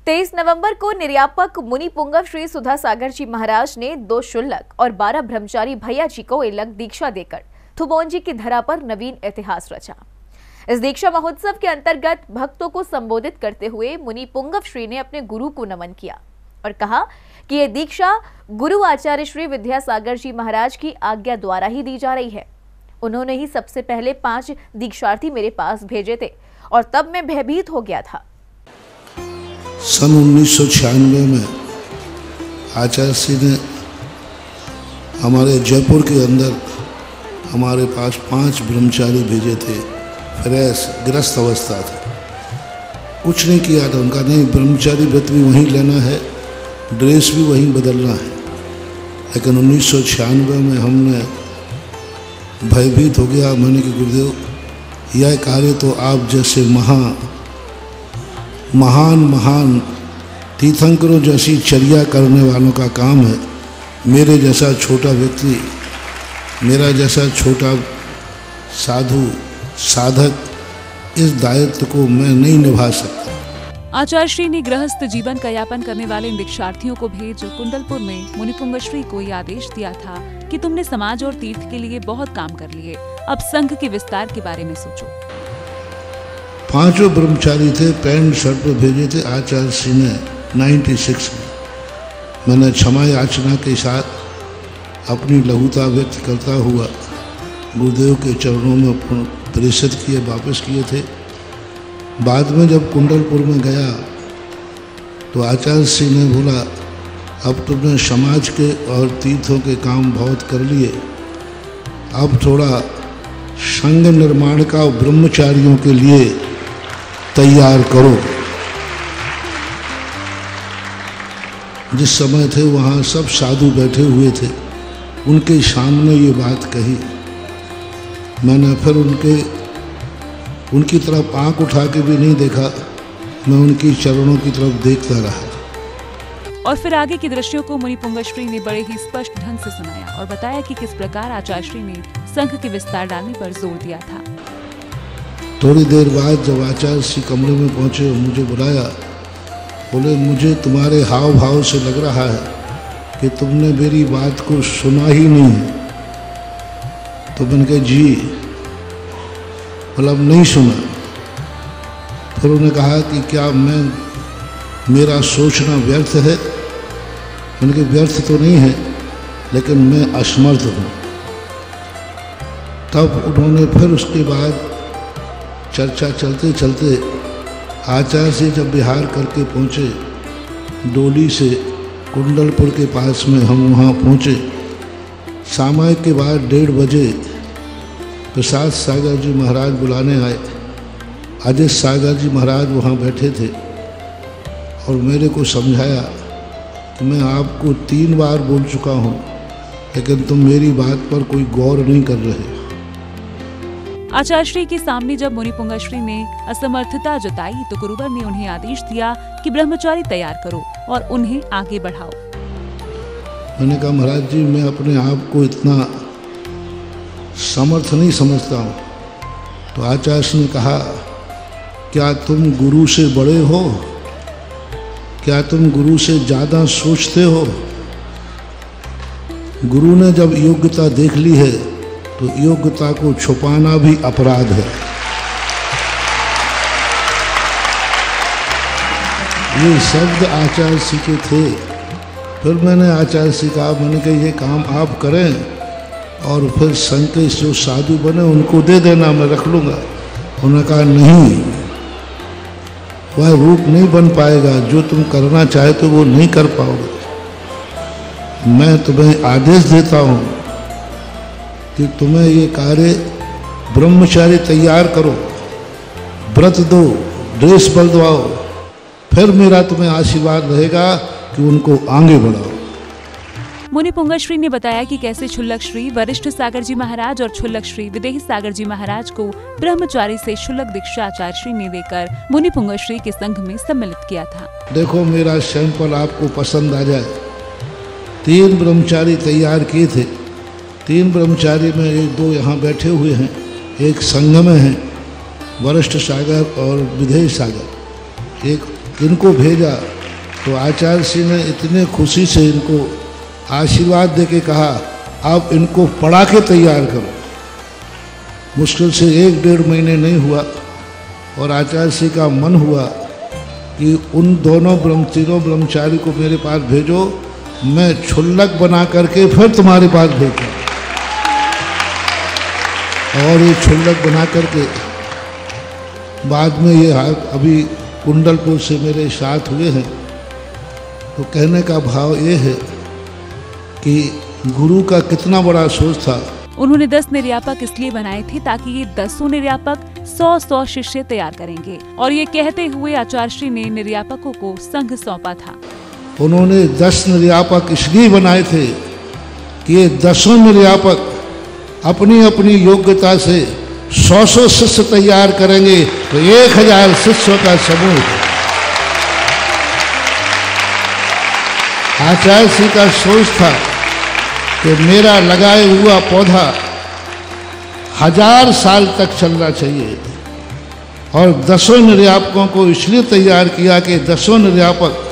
23 नवंबर को निर्यापक मुनि पुंगव श्री सुधा सागर जी महाराज ने 2 शुल्लक और 12 ब्रह्मचारी भैया जी को इलक दीक्षा देकर थुबोन जी की धरा पर नवीन इतिहास रचा। इस दीक्षा महोत्सव के अंतर्गत भक्तों को संबोधित करते हुए मुनि पुंगव श्री ने अपने गुरु को नमन किया और कहा कि यह दीक्षा गुरु आचार्य श्री विद्यासागर जी महाराज की आज्ञा द्वारा ही दी जा रही है। उन्होंने ही सबसे पहले 5 दीक्षार्थी मेरे पास भेजे थे और तब मैं भयभीत हो गया था। सन 1996 में आचार्य श्री ने हमारे जयपुर के अंदर हमारे पास 5 ब्रह्मचारी भेजे थे। फ्रेश ग्रस्त अवस्था था, कुछ नहीं किया था उनका, नहीं ब्रह्मचारी व्रत भी वहीं लेना है, ड्रेस भी वहीं बदलना है। लेकिन 1996 में हमने भयभीत हो गया। मैंने कि गुरुदेव यह कार्य तो आप जैसे महान तीर्थंकरों जैसी चर्या करने वालों का काम है। मेरे जैसा छोटा व्यक्ति, मेरा जैसा छोटा साधु साधक इस दायित्व को मैं नहीं निभा सकता। आचार्य श्री ने गृहस्थ जीवन का यापन करने वाले इन दीक्षार्थियों को भेज कुंडलपुर में मुनि पुंगव श्री को यह आदेश दिया था कि तुमने समाज और तीर्थ के लिए बहुत काम कर लिए, अब संघ के विस्तार के बारे में सोचो। 5 ब्रह्मचारी थे, पैंट शर्ट पे भेजे थे आचार्य श्री ने 96 में। मैंने क्षमा याचना के साथ अपनी लघुता व्यक्त करता हुआ गुरुदेव के चरणों में प्रेषित किए, वापस किए थे। बाद में जब कुंडलपुर में गया तो आचार्य श्री ने बोला अब तुमने समाज के और तीर्थों के काम बहुत कर लिए, अब थोड़ा संघ निर्माण का ब्रह्मचारियों के लिए तैयार करो। जिस समय थे वहाँ सब साधु बैठे हुए थे, उनके सामने ये बात कही। मैंने फिर उनकी तरफ आंख उठा के भी नहीं देखा, मैं उनकी चरणों की तरफ देखता रहा। और फिर आगे की दृश्यों को मुनि पुंगव श्री ने बड़े ही स्पष्ट ढंग से सुनाया और बताया कि किस प्रकार आचार्य श्री ने संघ के विस्तार डालने पर जोर दिया था। थोड़ी देर बाद जब आचार्य श्री कमरे में पहुंचे, मुझे बुलाया, बोले मुझे तुम्हारे हाव भाव से लग रहा है कि तुमने मेरी बात को सुना ही नहीं है। तो मैंने कहा जी, मतलब नहीं सुना। फिर उन्होंने कहा कि क्या मेरा सोचना व्यर्थ है? मैंने कहा व्यर्थ तो नहीं है, लेकिन मैं असमर्थ हूँ। तब उन्होंने फिर उसके बाद चर्चा चलते चलते आचार्य से जब बिहार करके पहुँचे, डोली से कुंडलपुर के पास में हम वहाँ पहुँचे। सामायिक के बाद 1:30 बजे प्रसाद सागर जी महाराज बुलाने आए। अजय सागर जी महाराज वहाँ बैठे थे और मेरे को समझाया कि मैं आपको 3 बार बोल चुका हूँ, लेकिन तुम मेरी बात पर कोई गौर नहीं कर रहे। आचार्य श्री के सामने जब मुनि पुंगव श्री ने असमर्थता जताई तो गुरुवर ने उन्हें आदेश दिया कि ब्रह्मचारी तैयार करो और उन्हें आगे बढ़ाओ। मैंने कहा महाराज जी, मैं अपने आप को इतना समर्थ नहीं समझता हूँ। तो आचार्य ने कहा क्या तुम गुरु से बड़े हो? क्या तुम गुरु से ज़्यादा सोचते हो? गुरु ने जब योग्यता देख ली है तो योग्यता को छुपाना भी अपराध है। ये शब्द आचार्य श्री के थे। फिर मैंने आचार्य श्री कहा, मैंने कहा ये काम आप करें और फिर संघ के जो साधु बने उनको दे देना, मैं रख लूँगा। उन्होंने कहा नहीं, वह रूप नहीं बन पाएगा, जो तुम करना चाहते हो वो नहीं कर पाओगे। मैं तुम्हें आदेश देता हूँ कि तुम्हें ये कार्य ब्रह्मचारी तैयार करो, व्रत दो, ड्रेस बदलवाओ, फिर मेरा तुम्हें आशीर्वाद रहेगा कि उनको आगे बढ़ाओ। मुनि पुंगव श्री ने बताया कि कैसे क्षुल्लक श्री वरिष्ठ सागर जी महाराज और क्षुल्लक श्री विदेही सागर जी महाराज को ब्रह्मचारी से क्षुल्लक दीक्षा आचार्य श्री ने देकर मुनि पुंगव श्री के संघ में सम्मिलित किया था। देखो मेरा सैंपल आपको पसंद आ जाए। 3 ब्रह्मचारी तैयार किए थे। 3 ब्रह्मचारी में 1-2 यहाँ बैठे हुए हैं, एक संघ में है, वरिष्ठ सागर और विदेही सागर। एक इनको भेजा तो आचार्य श्री ने इतने खुशी से इनको आशीर्वाद दे के कहा, आप इनको पढ़ा के तैयार करो। मुश्किल से 1-1.5 महीने नहीं हुआ और आचार्य श्री का मन हुआ कि उन दोनों तीनों ब्रह्मचारी को मेरे पास भेजो, मैं क्षुल्लक बना करके फिर तुम्हारे पास भेजूँ। और ये क्षुल्लक बना करके बाद में ये अभी कुंडलपुर से मेरे साथ हुए हैं। तो कहने का भाव ये है कि गुरु का कितना बड़ा सोच था। उन्होंने 10 निर्यापक इसलिए बनाए थे ताकि ये 10 निर्यापक 100 शिष्य तैयार करेंगे, और ये कहते हुए आचार्य श्री ने निर्यापकों को संघ सौंपा था। उन्होंने 10 निर्यापक इसलिए बनाए थे कि ये 10 निर्यापक अपनी अपनी योग्यता से 100 शिष्य तैयार करेंगे तो 1000 शिष्यों का समूह। आचार्य श्री का सोच था कि मेरा लगाए हुआ पौधा 1000 साल तक चलना चाहिए, और 10 निर्यापकों को इसलिए तैयार किया कि 10 निर्यापक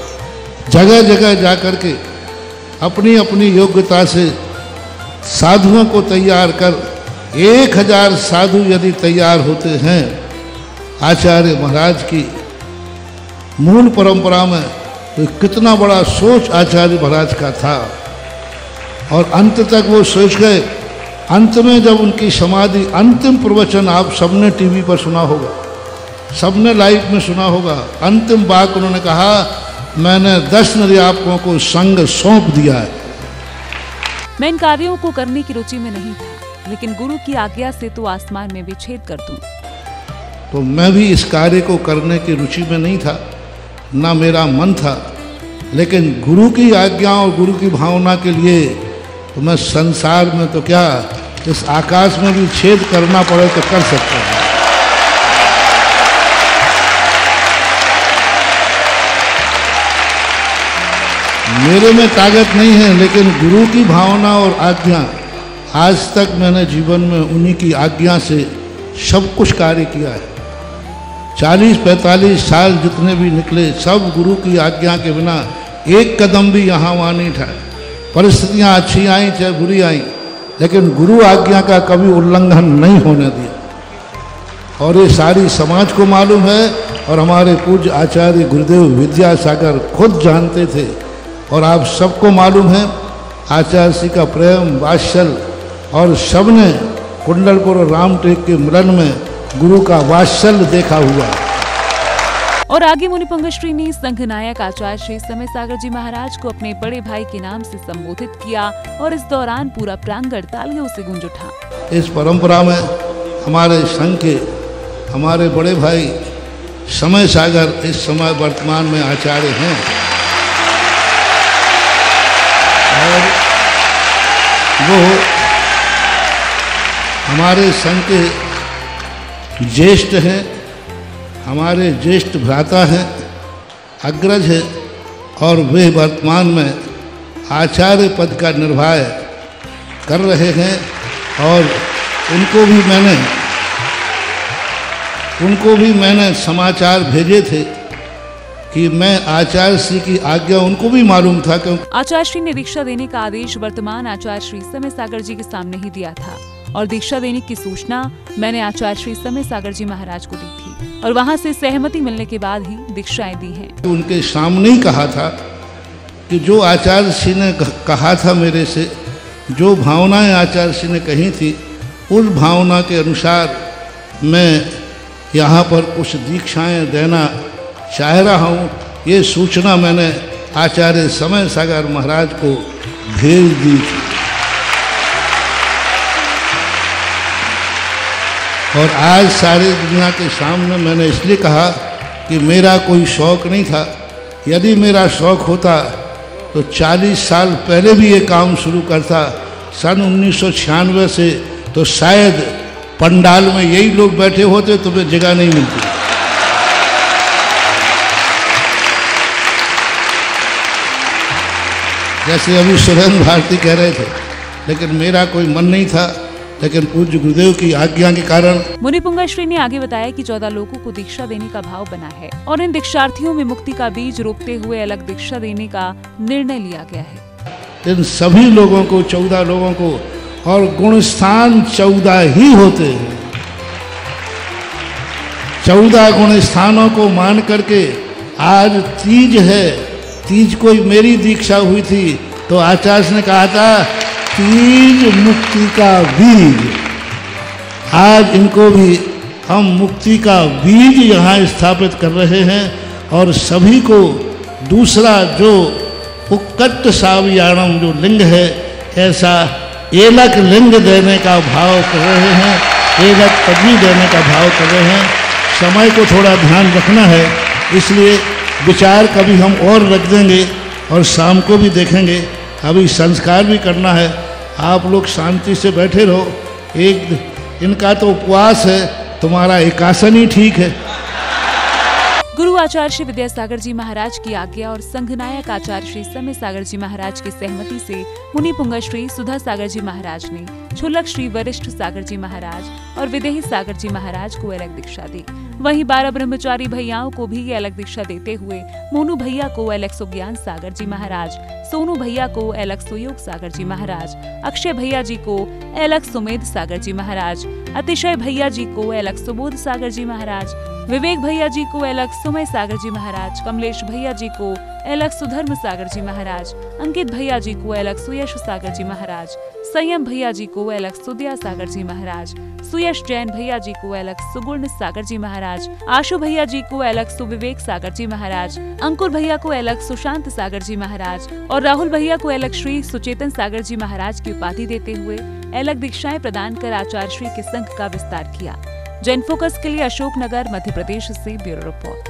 जगह जगह जाकर के अपनी अपनी योग्यता से साधुओं को तैयार कर 1000 साधु यदि तैयार होते हैं, आचार्य महाराज की मूल परंपरा में, तो कितना बड़ा सोच आचार्य महाराज का था। और अंत तक वो सोच गए। अंत में जब उनकी समाधि, अंतिम प्रवचन आप सबने टीवी पर सुना होगा, सबने लाइव में सुना होगा, अंतिम बात उन्होंने कहा, मैंने 10 निर्यापकों को संग सौंप दिया है। मैं इन कार्यों को करने की रुचि में नहीं था, लेकिन गुरु की आज्ञा से तो आसमान में भी छेद कर दूं। तो मैं भी इस कार्य को करने की रुचि में नहीं था, ना मेरा मन था, लेकिन गुरु की आज्ञा और गुरु की भावना के लिए तो मैं संसार में तो क्या, इस आकाश में भी छेद करना पड़े तो कर सकता हूँ। मेरे में ताकत नहीं है, लेकिन गुरु की भावना और आज्ञा, आज तक मैंने जीवन में उन्हीं की आज्ञा से सब कुछ कार्य किया है। 40-45 साल जितने भी निकले, सब गुरु की आज्ञा के बिना एक कदम भी यहाँ वहाँ नहीं उठाए। परिस्थितियाँ अच्छी आई चाहे बुरी आई, लेकिन गुरु आज्ञा का कभी उल्लंघन नहीं होने दिया। और ये सारी समाज को मालूम है, और हमारे पूज्य आचार्य गुरुदेव विद्यासागर खुद जानते थे, और आप सबको मालूम है आचार्य श्री का प्रेम वात्सल्य, और सबने कुंडलपुर और रामटेक के मिलन में गुरु का वात्सल्य देखा हुआ। और आगे मुनिपुंग श्री ने संघ नायक आचार्य श्री समय सागर जी महाराज को अपने बड़े भाई के नाम से संबोधित किया, और इस दौरान पूरा प्रांगण तालियों से गूंज उठा। इस परंपरा में हमारे संघ के हमारे बड़े भाई समय सागर इस समय वर्तमान में आचार्य हैं, और वो हमारे संघ के ज्येष्ठ हैं, हमारे ज्येष्ठ भ्राता हैं, अग्रज है, और वे वर्तमान में आचार्य पद का निर्वाह कर रहे हैं। और उनको भी मैंने समाचार भेजे थे कि मैं आचार्य श्री की आज्ञा, उनको भी मालूम था क्योंकि आचार्य श्री ने दीक्षा देने का आदेश वर्तमान आचार्य श्री समय सागर जी के सामने ही दिया था, और दीक्षा देने की सूचना मैंने आचार्य श्री समय सागर जी महाराज को दी थी, और वहां से सहमति मिलने के बाद ही दीक्षाएं दी हैं। उनके सामने ही कहा था कि जो आचार्य श्री ने कहा था मेरे से, जो भावनाएं आचार्य श्री ने कही थी, उस भावना के अनुसार मैं यहाँ पर कुछ दीक्षाएं देना चाह रहा हूँ। ये सूचना मैंने आचार्य समय सागर महाराज को भेज दी थी। और आज सारी दुनिया के सामने मैंने इसलिए कहा कि मेरा कोई शौक़ नहीं था। यदि मेरा शौक़ होता तो 40 साल पहले भी ये काम शुरू करता। सन 1996 से तो शायद पंडाल में यही लोग बैठे होते, तुम्हें जगह नहीं मिलती। जैसे अभी सुरेंद्र भारती कह रहे थे, लेकिन मेरा कोई मन नहीं था। लेकिन पूज्य गुरुदेव की आज्ञा के कारण। मुनिपुंगा श्री ने आगे बताया कि 14 लोगों को दीक्षा देने का भाव बना है और इन दीक्षार्थियों में मुक्ति का बीज रोपते हुए अलग दीक्षा देने का निर्णय लिया गया है। इन सभी लोगों को 14 लोगों को, और गुण स्थान 14 ही होते हैं। 14 गुण स्थानों को मान करके आज तीज है। तीज को मेरी दीक्षा हुई थी तो आचार्य ने कहा था तीज मुक्ति का बीज। आज इनको भी हम मुक्ति का बीज यहाँ स्थापित कर रहे हैं और सभी को दूसरा जो उक्कट सावयाणम जो लिंग है, ऐसा एलक लिंग देने का भाव कर रहे हैं, एलक पदवी देने का भाव कर रहे हैं। समय को थोड़ा ध्यान रखना है, इसलिए विचार कभी हम और रख देंगे और शाम को भी देखेंगे। अभी संस्कार भी करना है। आप लोग शांति से बैठे रहो। एक इनका तो उपवास है, तुम्हारा एकासन ही ठीक है। गुरु आचार्य श्री विद्यासागर जी महाराज की आज्ञा और संघनायक आचार्य श्री समय सागर जी महाराज की सहमति से मुनिपुंगा श्री सुधा सागर जी महाराज ने छुल्लक श्री वरिष्ठ सागर जी महाराज और विदेही सागर जी महाराज को अलग दीक्षा दी। वहीं 12 ब्रह्मचारी भैयाओं को भी अलग दीक्षा देते हुए मोनू भैया को अलग सुज्ञान सागर जी महाराज, सोनू भैया को अलग सुयोग सागर जी महाराज, अक्षय भैया जी को अलग सुमेध सागर जी महाराज, अतिशय भैया जी को अलग सुबोध सागर जी महाराज, विवेक भैया जी को अलग सुमय सागर जी महाराज, कमलेश भैया जी को अलग सुधर्म सागर जी महाराज, अंकित भैया जी को अलग सुयश सागर जी महाराज, संयम भैया जी को अलग सुदया सागर जी महाराज, सुयश जैन भैया जी को अलग सुगुण सागर जी महाराज, आशु भैया जी को अलग सुविवेक सागर जी महाराज, अंकुर भैया को अलग सुशांत सागर जी महाराज और राहुल भैया को अलग श्री सुचेतन सागर जी महाराज की उपाधि देते हुए अलग दीक्षाएं प्रदान कर आचार्य श्री के संघ का विस्तार किया। जन फोकस के लिए अशोकनगर मध्य प्रदेश से ब्यूरो रिपोर्ट।